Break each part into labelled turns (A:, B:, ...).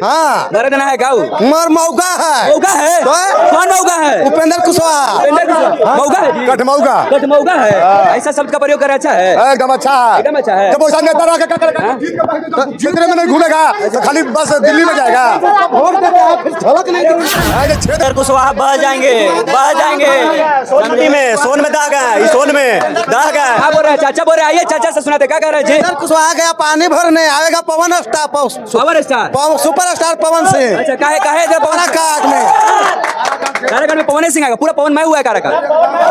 A: हाँ
B: दर्द ना है गाऊ
A: मर मौका है।
B: मौका है
A: तो
B: कौन मौका है?
A: उपेंद्र कुशवाहा।
B: मौका है
A: कटमौका
B: कटमौका है। ऐसा शब्द का प्रयोग करे अच्छा है
A: एकदम अच्छा है।
B: एकदम अच्छा है।
A: जब वैसा नेता रह के क्षेत्र में नहीं घूमेगा तो खाली बस दिल्ली में जाएगा। वोट देगा फिर झलक नहीं करेगा। क्षेत्र
C: कुशवाहा बह जाएंगे सोनटी में सोन में दाग है सोन में दाग है।
B: क्या बोल रहे हैं चाचा? बोल रहे हैं आइए चाचा से सुनाते क्या कह रहे हैं जी?
A: कुशवाहा गया पानी भरने आएगा Pawan star
B: power star
A: super star Pawan Singh.
B: अच्छा काहे काहे इधर पवन
A: काराकाट में
B: काराकाट में पवन सिंह आएगा। पूरा पवन मैं हुआ है काराकाट।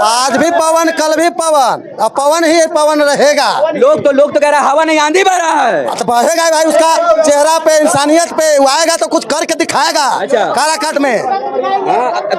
A: आज भी पवन कल भी पवन अब पवन ही पवन रहेगा।
B: लोग तो कह रहे हैं हवा नहीं आंधी बह रहा है।
A: तो बहेगा भाई उसका चेहरा पे इंसानियत पे वो आएगा तो कुछ करके दिखाएगा।
B: अच्छा।
A: काराकाट में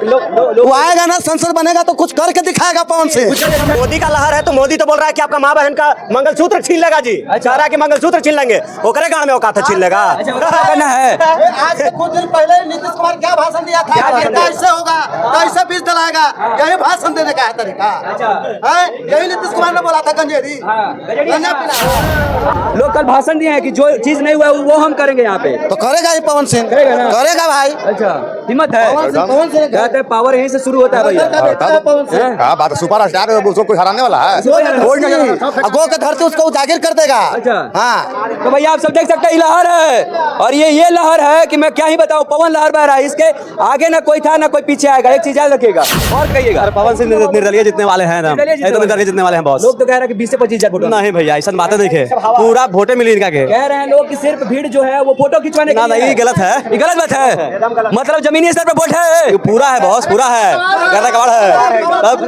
B: लोग
A: वो आएगा ना संसद बनेगा तो कुछ करके दिखाएगा पवन सिंह।
C: मोदी का लहर है तो मोदी तो बोल रहा है कि आपका माँ बहन का मंगलसूत्र छीन लेगा जी। चाह रहा है कि मंगलसूत्र छीन लेंगे वो करे गाँव में औकात छीन लेगा।
B: करना है
A: आज से कुछ दिन पहले नीतीश कुमार क्या भाषण दिया था? कैसे होगा कैसे बीज डलाएगा यही भाषण देने का है तरीका है। यही नीतीश कुमार ने बोला था गंजेरी गंजा पिला।
B: लोग कल भाषण दिए हैं कि जो चीज नहीं हुआ वो हम करेंगे यहाँ पे।
A: तो करेगा ही पवन सिंह
B: करेगा ना?
A: करेगा भाई।
B: अच्छा हिम्मत है।
A: पवन सिंह
B: कहते हैं पावर यहीं से शुरू होता है भैया।
A: पवन सिंह
D: क्या बात है सुपर स्टार है उसको कोई हराने वाला है
A: कोई नहीं गो के धरती उसको उजागर कर देगा।
B: अच्छा
A: हाँ
B: तो भैया आप सब देख सकते हैं ये लहर है और ये लहर है कि मैं क्या ही बताऊं पवन लहर बह रहा है। इसके आगे ना कोई था ना कोई पीछे आएगा। एक चीज याद रखिएगा और कहिएगा।
C: पवन सिंह निर्दलीय जीतने वाले हैं ना निर्दलीय जीतने वाले हैं बॉस।
B: लोग तो कह रहे हैं कि 20 से 25 हजार वोट।
C: नहीं भैया ऐसा बातें देखे पूरा वोटे मिली इनका के।
B: कह रहे हैं लोग कि सिर्फ भीड़ जो है वो फोटो खिंचवाने
C: ना ये गलत है
B: ये गलत बात है। मतलब जमीनी स्तर पर वोट है
C: ये पूरा है बॉस पूरा है गदा कबाड़ है तब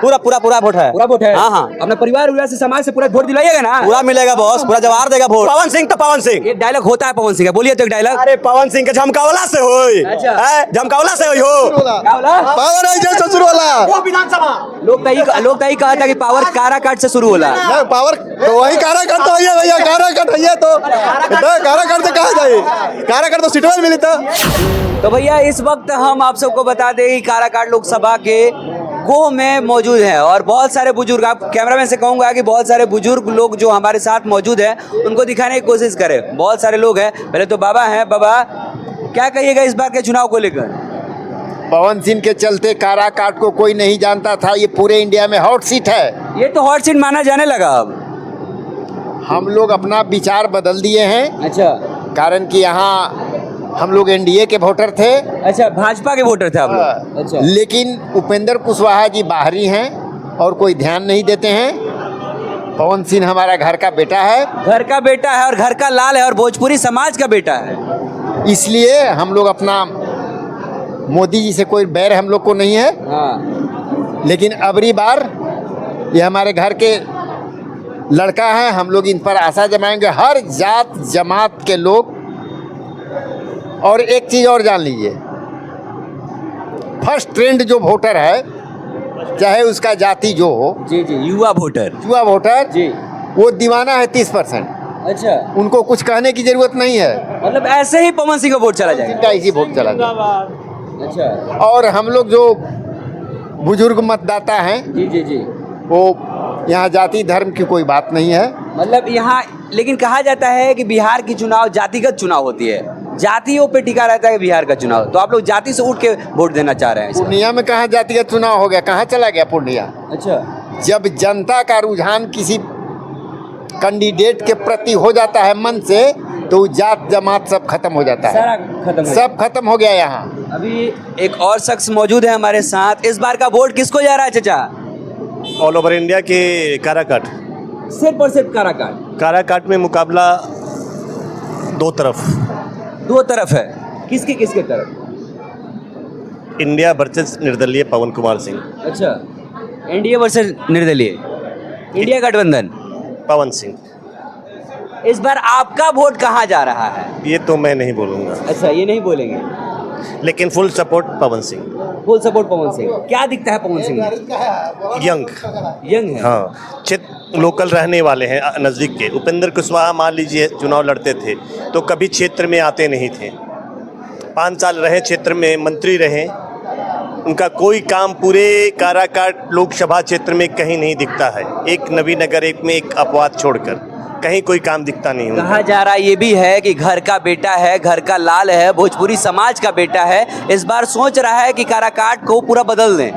C: पूरा पूरा पूरा वोट है
B: पूरा वोट है।
C: हाँ हाँ
B: अपने परिवार से समाज से पूरा वोट दिलाइएगा ना।
C: पूरा मिलेगा बॉस पूरा जवाब देगा वोट। पवन सिंह तो पवन सिंह
B: ये डायलॉग होता है पवन सिंह का बोलिए तो एक डायलॉग।
C: अरे पवन सिंह के झमकावला से होई
B: अच्छा।
C: झमकावला से होई हो
B: क्या बोला?
A: पावर है जो ससुर वाला
C: वो विधानसभा
B: लोग तो यही कहा था कि पावर काराकाट से शुरू होला।
A: पावर तो वही काराकाट तो है भैया काराकाट है तो काराकाट से कहा जाए काराकाट तो सीटों मिली
B: तो भैया इस वक्त हम आप सबको बता दें कि काराकाट लोकसभा के गोह में मौजूद है और बहुत सारे बुजुर्ग आप कैमरामैन से कहूंगा कि बहुत सारे बुजुर्ग लोग जो हमारे साथ मौजूद हैं उनको दिखाने की कोशिश करें। बहुत सारे लोग हैं। पहले तो बाबा हैं। बाबा क्या कहिएगा इस बार के चुनाव को लेकर?
D: पवन सिंह के चलते काराकाट को कोई नहीं जानता था ये पूरे इंडिया में हॉट सीट है।
B: ये तो हॉट सीट माना जाने लगा अब।
D: हम लोग अपना विचार बदल दिए हैं
B: अच्छा
D: कारण कि यहाँ हम लोग एनडीए के वोटर थे।
B: अच्छा भाजपा के वोटर थे आप लोग। अच्छा
D: लेकिन उपेंद्र कुशवाहा जी बाहरी हैं और कोई ध्यान नहीं देते हैं। पवन सिंह हमारा घर का बेटा है
B: घर का बेटा है और घर का लाल है और भोजपुरी समाज का बेटा है।
D: इसलिए हम लोग अपना मोदी जी से कोई बैर हम लोग को नहीं है।
B: हाँ
D: लेकिन अबरी बार ये हमारे घर के लड़का है हम लोग इन पर आशा जमाएंगे हर जात जमात के लोग। और एक चीज़ और जान लीजिए फर्स्ट ट्रेंड जो वोटर है चाहे उसका जाति जो हो
B: जी जी युवा वोटर
D: जी वो दीवाना है 30%।
B: अच्छा
D: उनको कुछ कहने की जरूरत नहीं है
B: मतलब ऐसे ही पवन सिंह का वोट चला जाएगा।
D: इनका इसी वोट चला जाए।
B: अच्छा
D: और हम लोग जो बुजुर्ग मतदाता हैं
B: जी जी जी
D: वो यहाँ जाति धर्म की कोई बात नहीं है।
B: मतलब यहाँ लेकिन कहा जाता है कि बिहार की चुनाव जातिगत चुनाव होती है। जातियों पे टिका रहता है बिहार का चुनाव। तो आप लोग जाति से उठ के वोट देना चाह रहे हैं इसमें।
D: पूर्णिया में कहाँ जातिगत चुनाव हो गया कहाँ चला गया पूर्णिया।
B: अच्छा
D: जब जनता का रुझान किसी कैंडिडेट के प्रति हो जाता है मन से तो जात जमात सब खत्म हो जाता
B: सारा
D: है
B: खत्म है।
D: सब खत्म हो गया यहाँ।
B: अभी एक और शख्स मौजूद है हमारे साथ। इस बार का वोट किसको जा रहा है चाचा?
E: ऑल ओवर इंडिया के काराकाट
B: सिर्फ और सिर्फ
E: काराकाट में मुकाबला दो तरफ
B: है। किसके तरफ?
E: इंडिया वर्सेस निर्दलीय पवन कुमार सिंह।
B: अच्छा एनडीए वर्सेस निर्दलीय इंडिया गठबंधन
E: पवन सिंह।
B: इस बार आपका वोट कहाँ जा रहा है?
E: ये तो मैं नहीं बोलूँगा
B: अच्छा ये नहीं बोलेंगे
E: लेकिन full support Pawan Singh.
B: Full support Pawan Singh. क्या दिखता है पवन सिंह में? यंग है।
E: हाँ क्षेत्र लोकल रहने वाले हैं नज़दीक के। उपेंद्र कुशवाहा मान लीजिए चुनाव लड़ते थे तो कभी क्षेत्र में आते नहीं थे। 5 साल रहे क्षेत्र में मंत्री रहे उनका कोई काम पूरे काराकाट लोकसभा क्षेत्र में कहीं नहीं दिखता है। एक नवीनगर एक में एक अपवाद छोड़कर कहीं कोई काम दिखता नहीं उनको।
B: कहा जा रहा ये भी है कि घर का बेटा है, घर का लाल है, भोजपुरी समाज का बेटा है, इस बार सोच रहा है कि काराकाट को पूरा बदल दें।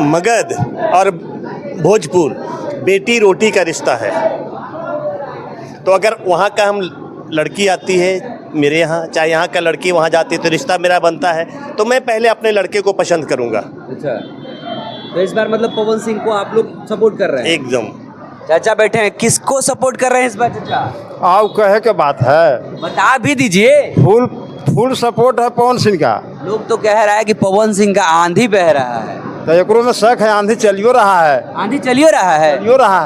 E: मगध और भोजपुर बेटी रोटी का रिश्ता है। तो अगर वहाँ का हम लड़की आती है मेरे यहाँ, चाहे यहाँ का लड़की वहाँ जाती है, तो रिश्ता मेरा बनता है, तो मैं पहले अपने लड़के को पसंद करूँगा।
B: अच्छा, तो इस बार मतलब पवन सिंह को आप लोग सपोर्ट कर रहे हैं?
E: एकदम।
B: चाचा बैठे हैं, किसको सपोर्ट कर रहे हैं इस बार चाचा?
D: आओ कहे के बात है,
B: बता भी दीजिए।
D: फुल सपोर्ट है पवन सिंह का।
B: लोग तो कह रहा है कि पवन सिंह का आंधी बह रहा है।
D: तो एकरो में शक है, आंधी चलियो रहा है,
B: आंधी चलियो रहा है।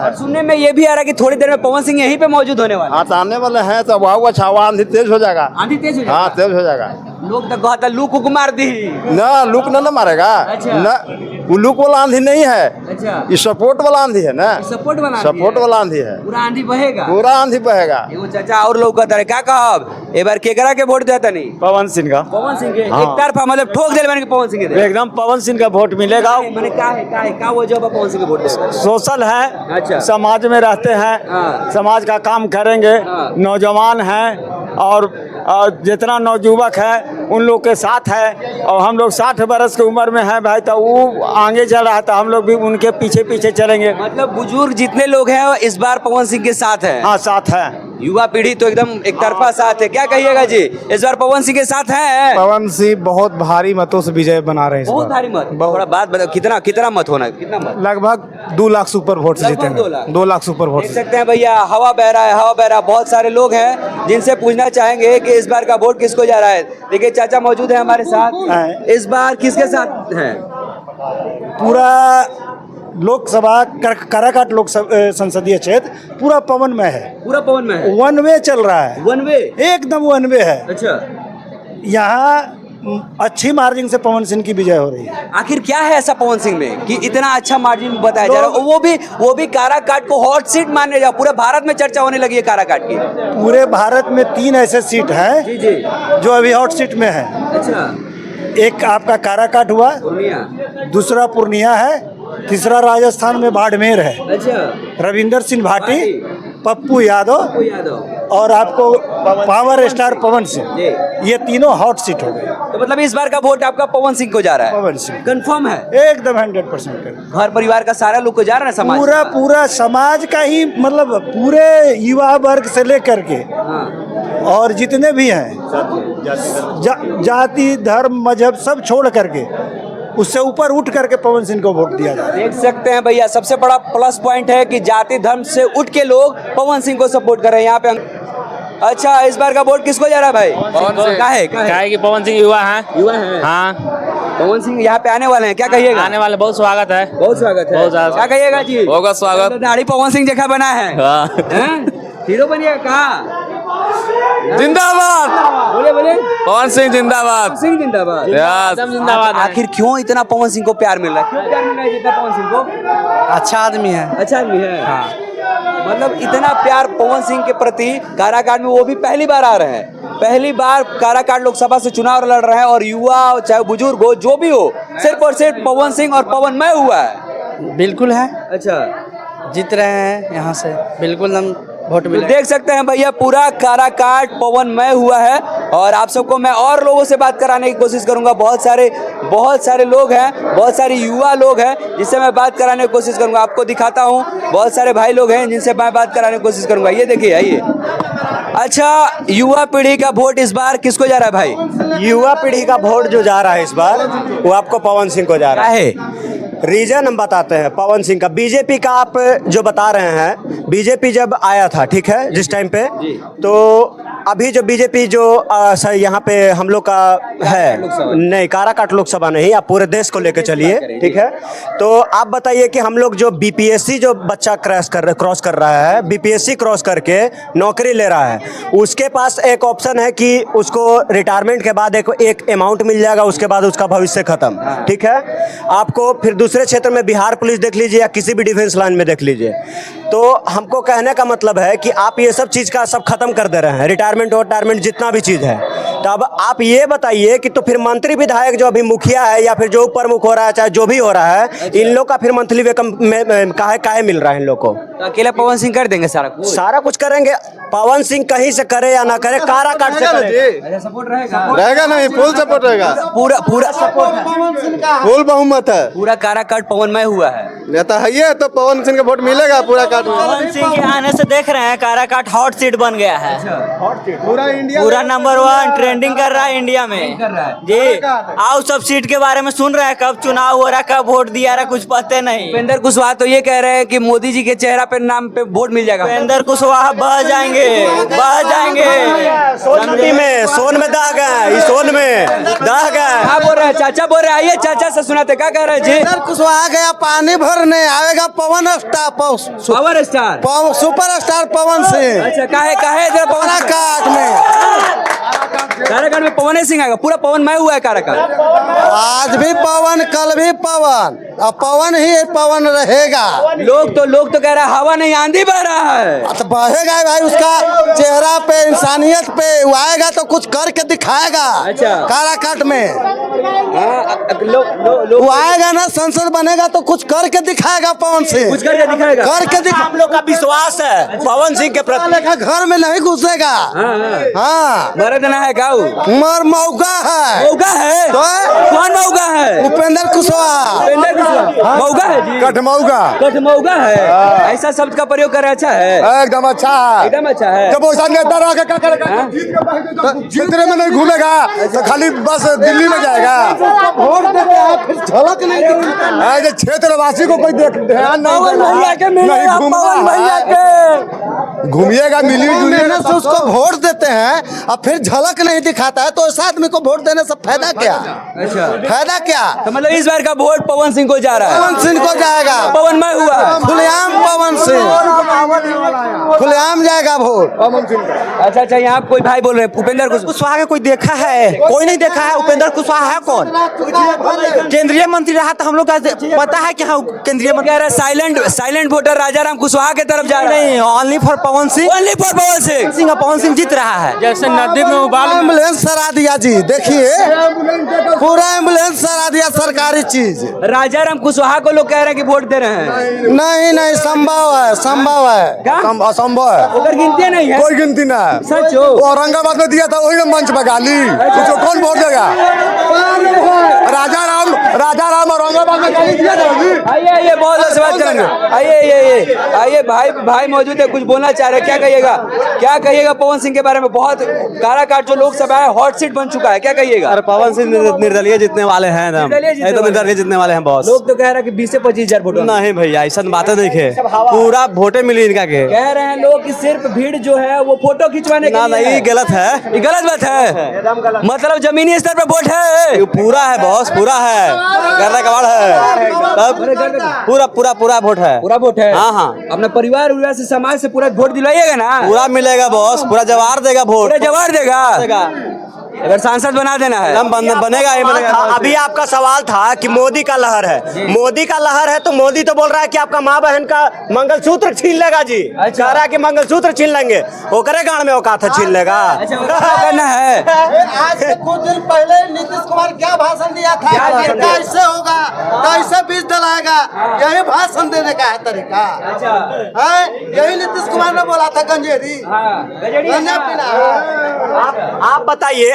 D: और
B: सुनने में ये भी आ रहा है कि थोड़ी देर में पवन सिंह यहीं पे मौजूद होने वाले।
D: हाँ, तो आने वाले हैं, तो वाह अच्छा, आंधी तेज हो जाएगा।
B: आंधी तेज हो
D: हाँ,
B: जाएगा।
D: तेज हो जाएगा।
B: लोग तो कहता लूक उक मार दी।
D: ना लुक ना मारेगा।
B: अच्छा।
D: ना, वो लुक वाला आंधी नहीं है,
B: अच्छा,
D: ये सपोर्ट वाला आंधी है ना।
B: सपोर्ट वाला
D: सपोर्ट वाला आंधी है,
B: पूरा आंधी बहेगा।
D: पूरा आंधी बहेगा।
B: एगो चाचा और लोग कहता है, क्या कहब ए बार केकरा के वोट देता नहीं?
C: पवन सिंह का
B: पवन सिंह के
C: हाँ।
B: एक तरफा मतलब ठोक दे मैंने पवन सिंह के दे।
C: एकदम पवन सिंह का वोट मिलेगा।
B: मैंने क्या वजह है पवन सिंह के वोट देगा?
C: सोशल है,
B: अच्छा।
C: समाज में रहते हैं,
B: हाँ।
C: समाज का काम करेंगे,
B: हाँ।
C: नौजवान हैं और जितना नौजुवक है उन लोग के साथ है, और हम लोग 60 बरस की उम्र में हैं भाई, तो वो आगे चल रहा है तो हम लोग भी उनके पीछे पीछे चलेंगे।
B: मतलब बुजुर्ग जितने लोग हैं वो इस बार पवन सिंह के साथ हैं।
C: हाँ, साथ है।
B: युवा पीढ़ी तो एकदम एक तरफा साथ है। क्या कहिएगा जी, इस बार पवन सिंह के साथ है?
F: पवन सिंह बहुत भारी मतों से विजय बना रहे हैं इस
B: बहुत
F: बार।
B: भारी मत। थोड़ा बात बताओ, कितना मत होना है? कितना मत?
F: लगभग 2 लाख से ऊपर वोट से
B: लगभग
F: जीतेंगे।
B: 2 लाख।
F: 2 लाख से ऊपर वोट
B: देख
F: से।
B: सकते हैं भैया, हवा बह रहा है, हवा बह रहा है। बहुत सारे लोग हैं जिनसे पूछना चाहेंगे कि इस बार का वोट किसको जा रहा है। देखिए चाचा मौजूद है हमारे साथ, इस बार किसके साथ है?
G: पूरा लोकसभा काराकाट लोक संसदीय क्षेत्र पूरा पवन में है,
B: पूरा पवन में है,
G: वन वे चल रहा है,
B: वन वे
G: एकदम वन वे है।
B: अच्छा,
G: यहाँ अच्छी मार्जिन से पवन सिंह की विजय हो रही है।
B: आखिर क्या है ऐसा पवन सिंह में कि इतना अच्छा मार्जिन बताया जा रहा है? वो भी काराकाट को हॉट सीट मानने जा, पूरे भारत में चर्चा होने लगी है काराकाट की।
G: पूरे भारत में 3 ऐसे सीट हैं
B: जी जी,
G: जो अभी हॉट सीट में है।
B: अच्छा,
G: एक आपका काराकाट हुआ,
B: पूर्णिया,
G: दूसरा पूर्णिया है, तीसरा राजस्थान में बाड़मेर है।
B: अच्छा,
G: रविंदर सिंह भाटी, पप्पू यादव
B: को यादव
G: और आपको पावर स्टार पवन सिंह,
B: जी।
G: ये तीनों हॉट सीट हो गए।
B: तो मतलब इस बार का वोट आपका पवन सिंह को जा रहा है?
G: पवन सिंह
B: कंफर्म है?
G: एकदम 100%।
B: घर परिवार का सारा लोग को जा रहा है समाज?
G: पूरा समाज का ही, मतलब पूरे युवा वर्ग से लेकर के
B: हाँ।
G: और जितने भी हैं, जाति धर्म मजहब सब छोड़ करके उससे ऊपर उठ करके पवन सिंह को वोट दिया जाए।
B: देख सकते हैं भैया, सबसे बड़ा प्लस पॉइंट है कि जाति धर्म से उठ के लोग पवन सिंह को सपोर्ट कर रहे हैं यहाँ पे। अच्छा, इस बार का वोट किसको जा रहा है भाई?
H: पवन सिंह।
B: काहे
H: कि पवन सिंह युवा हैं।
B: युवा है।
H: हाँ,
B: पवन सिंह यहाँ पे आने वाले हैं, क्या कहिएगा?
H: आने वाले बहुत स्वागत है।
B: बहुत स्वागत है।
H: बहुत स्वागत।
B: क्या कहिएगा जी?
H: होगा स्वागत।
B: दाढ़ी पवन सिंह जैसा बना है।
H: हाँ।
B: हैं? हीरो बनिएगा कहाँ?
H: जिंदाबाद
B: बोले बोले,
H: पवन सिंह जिंदाबाद।
B: सिंह जिंदाबाद।
H: जिंदाबाद।
B: आखिर क्यों इतना पवन सिंह को प्यार मिल रहा है? क्यों प्यार मिल रहा है जितना पवन सिंह को?
G: अच्छा आदमी है।
B: अच्छा आदमी है। हाँ। मतलब इतना प्यार पवन सिंह के प्रति काराकाट में, वो भी पहली बार आ रहे हैं, पहली बार काराकाट लोकसभा से चुनाव लड़ रहे हैं, और युवा चाहे बुजुर्ग हो जो भी हो, सिर्फ और सिर्फ पवन सिंह और पवनमय हुआ है।
I: बिल्कुल है,
B: अच्छा,
I: जीत रहे हैं यहाँ से, बिल्कुल हम वोट
B: तो
I: मिले।
B: देख सकते हैं भैया, पूरा काराकाट पवनमय हुआ है। और आप सबको मैं और लोगों से बात कराने की कोशिश करूंगा। बहुत सारे लोग हैं, बहुत सारे युवा लोग हैं जिससे मैं बात कराने की कोशिश करूंगा। आपको दिखाता हूं, बहुत सारे भाई लोग हैं जिनसे मैं बात कराने की कोशिश करूंगा। ये देखिए, आइए। अच्छा, युवा पीढ़ी का वोट इस बार किसको जा रहा है भाई?
C: युवा पीढ़ी का वोट जो जा रहा है इस बार, वो आपको पवन सिंह को जा रहा है। रीजन हम बताते हैं पवन सिंह का। बीजेपी का आप जो बता रहे हैं, बीजेपी जब आया था, ठीक है, जिस टाइम पे, तो अभी जो बीजेपी जो सर यहाँ पे हम लोग का है, नहीं काराकाट लोकसभा नहीं, आप पूरे देश को लेकर चलिए, ठीक है। तो आप बताइए कि हम लोग जो बीपीएससी जो बच्चा क्रॉस कर रहा है, बीपीएससी क्रॉस करके नौकरी ले रहा है, उसके पास एक ऑप्शन है कि उसको रिटायरमेंट के बाद एक अमाउंट मिल जाएगा, उसके बाद उसका भविष्य खत्म, ठीक है। आपको फिर दूसरे क्षेत्र में बिहार पुलिस देख लीजिए या किसी भी डिफेंस लाइन में देख लीजिए। तो हमको कहने का मतलब है कि आप ये सब चीज़ का सब खत्म कर दे रहे हैं, रिटायरमेंट जितना भी चीज़ है। तब आप ये बताइए कि तो फिर मंत्री विधायक जो अभी मुखिया है या फिर जो प्रमुख हो रहा है चाहे जो भी हो रहा है, इन लोग का फिर मंथली वेतन काहे मिल रहा है इन लोग को?
B: तो अकेला पवन सिंह कर देंगे सारा कुछ?
C: सारा कुछ करेंगे। पवन सिंह कहीं से करे या ना करे, काराकाट से करे।
B: सपोर्ट रहेगा?
A: रहेगा नहीं, फुल सपोर्ट रहेगा,
B: पूरा पूरा
A: फुल बहुमत है,
B: पूरा काराकाट पवनमय हुआ है।
A: नेता है ये तो पवन सिंह का वोट मिलेगा पूरा काट में।
I: पवन सिंह के आने से देख रहे हैं काराकाट हॉट सीट बन गया है।
A: पूरा इंडिया
I: पूरा नंबर 1 ट्रेंडिंग कर रहा है इंडिया में
B: कर रहा है।
I: जी। आओ सब सीट के बारे में सुन रहे हैं, कब चुनाव हो रहा है, कब वोट दिया रहा, कुछ पता नहीं।
B: उपेंद्र कुशवाहा तो ये कह रहे हैं कि मोदी जी के चेहरा पे नाम पे वोट मिल जाएगा।
I: उपेंद्र कुशवाहा बह जाएंगे, बह जाएंगे।
C: सोन में दाग है, इस सोन में दाग है।
B: क्या बोल रहे हैं? चाचा बोल रहे हैं, आइए चाचा से सुनाते, क्या कह रहे हैं जी?
A: कुशवाहा गया पानी भरने, आएगा Pawan star,
B: power star,
A: super star Pawan Singh.
B: अच्छा काहे इधर पवन
A: काराकाट में,
B: काराकाट में पवन सिंह आएगा, पूरा पवनमय हुआ है काराकाट।
A: आज भी पवन, कल भी पवन, अब पवन ही पवन रहेगा।
B: लोग तो कह रहे हैं हवा नहीं आंधी बह रहा है।
A: तो बहेगा भाई, उसका चेहरा पे, इंसानियत पे वो आएगा तो कुछ करके दिखाएगा।
B: अच्छा।
A: काराकाट में
B: लोग
A: वो आएगा ना, संसद बनेगा तो कुछ करके दिखाएगा पवन सिंह,
B: कुछ करके दिखाएगा।
A: करके
C: हम लोग का विश्वास है पवन सिंह के प्रति।
A: लेखा घर में नहीं घुसेगा। हाँ,
B: मर्द ना है गाँव,
A: मर मौका है,
B: मौका है
A: तो
B: कौन मौका है?
A: उपेंद्र कुशवाहा
B: मौका है जी,
A: कठमौगा
B: कठमौगा है। ऐसा शब्द का प्रयोग कर अच्छा है,
A: एकदम अच्छा है,
B: एकदम अच्छा है।
A: जब वैसा नेता रह के क्या करेगा? क्षेत्र में नहीं घूमेगा तो खाली बस दिल्ली में जाएगा। वोट देते हैं फिर झलक नहीं दिखता। क्षेत्रवासी को कोई ध्यान नहीं, घूमिएगा मिली जुलिएगा से उसको वोट देते हैं और फिर झलक नहीं दिखाता है, तो उस आदमी को वोट देने से फायदा क्या?
B: अच्छा,
A: फायदा क्या?
B: तो मतलब इस बार का वोट पवन सिंह को जा रहा है,
A: पवन सिंह को जाएगा,
B: पवनमय हुआ है,
A: खुलेआम पवन सिंह, खुलेआम जाएगा वोट पवन सिंह का।
B: अच्छा, यहाँ कोई भाई बोल रहे हैं उपेंद्र
C: कुशवाहा के कोई देखा है? कोई नहीं देखा है। उपेंद्र कुशवाहा है कौन? केंद्रीय मंत्री रहा था, हम लोग का पता है कि हाँ केंद्रीय मंत्री।
B: साइलेंट वोटर राजाराम कुशवाहा के तरफ जा रहा है।
C: नहीं, only for Pawan Singh,
B: only for Pawan Singh.
C: Pawan Singh जीत रहा है।
H: जैसे नदी में उबाल
A: एम्बुलेंस सरा दिया जी, देखिए पूरा एम्बुलेंस सरा दिया, सरकारी चीज।
B: राजाराम कुशवाहा को लोग कह रहे हैं कि वोट दे रहे हैं।
A: नहीं, संभव है, संभव है,
B: क्या?
A: असंभव है,
B: उधर गिनती नहीं है,
A: कोई गिनती ना है।
B: सच हो।
A: वो औरंगाबाद में दिया था, वही में मंच में गाली, उसको कौन वोट देगा? राजा राम औरंगाबाद में गाली दिया था।
B: आइए बहुत से बात करेंगे। आइए भाई मौजूद है, कुछ बोलना चाह रहे हैं, क्या कहिएगा पवन सिंह के बारे में? बहुत काराकाट जो लोकसभा है हॉट सीट बन चुका है, क्या कहिएगा?
C: अरे पवन सिंह निर्दलीय जीतने वाले हैं, निर्दलीय जीतने वाले हैं बॉस।
B: लोग तो कह रहे हैं कि 20 से 25 हजार वोट।
C: नहीं भैया, ऐसा बातें देखे, पूरा वोटे मिली इनका के।
B: कह रहे हैं लोग कि सिर्फ भीड़ जो है वो फोटो खिंचवाने के लिए है।
C: गलत है,
B: ये गलत बात है। मतलब जमीनी स्तर पे वोट है,
C: पूरा है बॉस, पूरा है, गर्दा कबाड़ है, तब पूरा वोट है,
B: पूरा वोट है।
C: हाँ।
B: अपने परिवार से समाज से पूरा वोट दिलाइएगा ना?
C: पूरा मिलेगा बॉस, पूरा जवार देगा वोट,
B: पूरा जवाब देगा। अगर सांसद बना देना है
C: बनेगा ही बनेगा। अभी आपका सवाल था कि मोदी का लहर है, मोदी का लहर है, तो मोदी तो बोल रहा है कि आपका माँ बहन का मंगलसूत्र छीन लेगा जी।
B: अच्छा।
C: कह रहा है कि मंगलसूत्र छीन लेंगे, ओकरे गांड में औकात है छीन लेगा।
B: अच्छा, करना है।
A: आज से कुछ दिन पहले नीतीश कुमार क्या भाषण दिया था? कैसे होगा, कैसे बीज डलाएगा, यही भाषण देने का है तरीका है। यही नीतीश कुमार ने बोला था, गंजेरी गंजा पीना।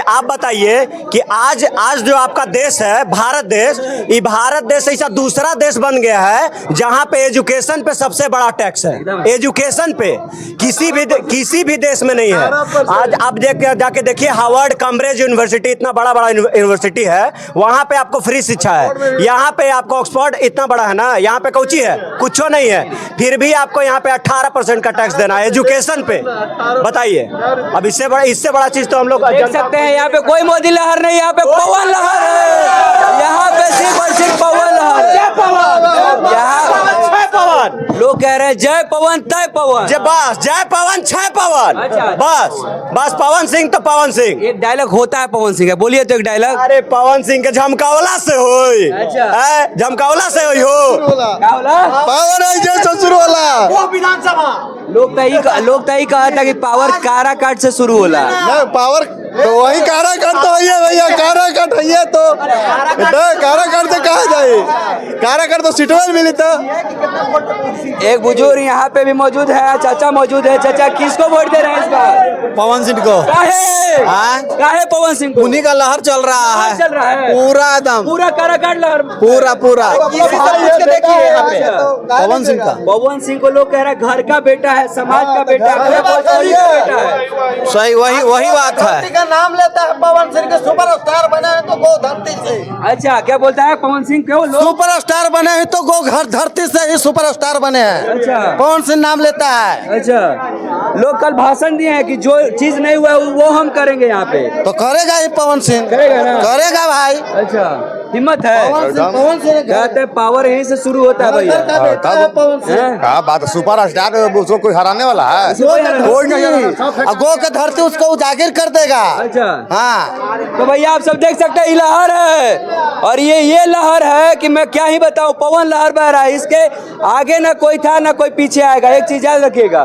C: आप बताइए कि आज जो आपका देश है, भारत देश ऐसा दूसरा देश बन गया है जहां पे एजुकेशन पे सबसे बड़ा टैक्स है। एजुकेशन पे किसी भी देश में नहीं है। आज आप जाके देखिए, हार्वर्ड, कैम्ब्रिज यूनिवर्सिटी, इतना बड़ा यूनिवर्सिटी है, वहां पे आपको फ्री शिक्षा है। यहाँ पे आपको ऑक्सफोर्ड इतना बड़ा है ना, यहाँ पे कौची है? कुछ नहीं है, फिर भी आपको यहाँ पे 18% का टैक्स देना है एजुकेशन पे। बताइए, अब इससे बड़ा चीज तो हम लोग
B: देख सकते हैं। यहाँ पे कोई मोदी लहर नहीं, यहाँ पे पवन लहर है। यहाँ पे सिर्फ और सिर्फ पवन लहर है। लोग कह रहे हैं जय पवन तय पवन।
C: बस जय पवन छह पवन।
B: अच्छा।
C: बस पवन सिंह तो पवन सिंह।
B: एक डायलॉग होता है पवन सिंह का, बोलिए तो एक डायलॉग।
C: अरे पवन सिंह के झमकावला से होई।
B: अच्छा।
C: झमकावला से होई हो।
B: क्या बोला?
A: पावर है जय ससुर वाला।
C: वो विधानसभा
B: लोग तो यही कहा था कि पावर काराकाट से शुरू होला।
A: पावर तो वही काराकाट काराकाट है तो काराकाट से कहा जाए, काराकाट तो सीटवेल मिली तो।
B: एक बुजुर्ग यहाँ पे भी मौजूद है, चाचा मौजूद है। चाचा किसको वोट दे रहे हैं इस बार?
A: पवन सिंह को।
B: काहे पवन सिंह को?
A: उन्हीं का लहर चल रहा है,
B: चल रहा है
A: पूरा एकदम
B: पूरा काराकाट लहर
A: पूरा पूरा।
B: पवन सिंह का, पवन सिंह को लोग कह रहे हैं घर का बेटा है, समाज का बेटा है, भोजपुरी का बेटा है।
A: सही, वही बात है।
D: का नाम लेता है पवन सिंह के सुपरस्टार बने हैं तो गो धरती से।
B: अच्छा, क्या बोलता है पवन सिंह? क्यों लोग
D: सुपरस्टार बने हैं तो गो घर धरती से ही सुपरस्टार बने हैं।
B: अच्छा।
D: पवन सिंह नाम लेता है।
B: अच्छा, लोग कल भाषण दिए हैं कि जो चीज नहीं हुआ है वो हम करेंगे यहाँ पे।
D: तो करेगा ही पवन सिंह,
B: करेगा ना?
D: करेगा भाई।
B: अच्छा, हिम्मत है।
D: पवन सिंह
B: कहते हैं पावर यहीं से शुरू होता है भैया।
D: पवन सिंह
B: हैं?
C: क्या बात, सुपरस्टार उसको कोई हराने वाला है?
D: कोई नहीं, गो के धरती उसको उजागर कर देगा।
B: अच्छा,
D: हाँ,
B: तो भैया आप सब देख सकते हैं, ये लहर है और ये लहर है कि मैं क्या ही बताऊं, पवन लहर बह रहा है। इसके आगे ना कोई था ना कोई पीछे आएगा। एक चीज याद रखिएगा,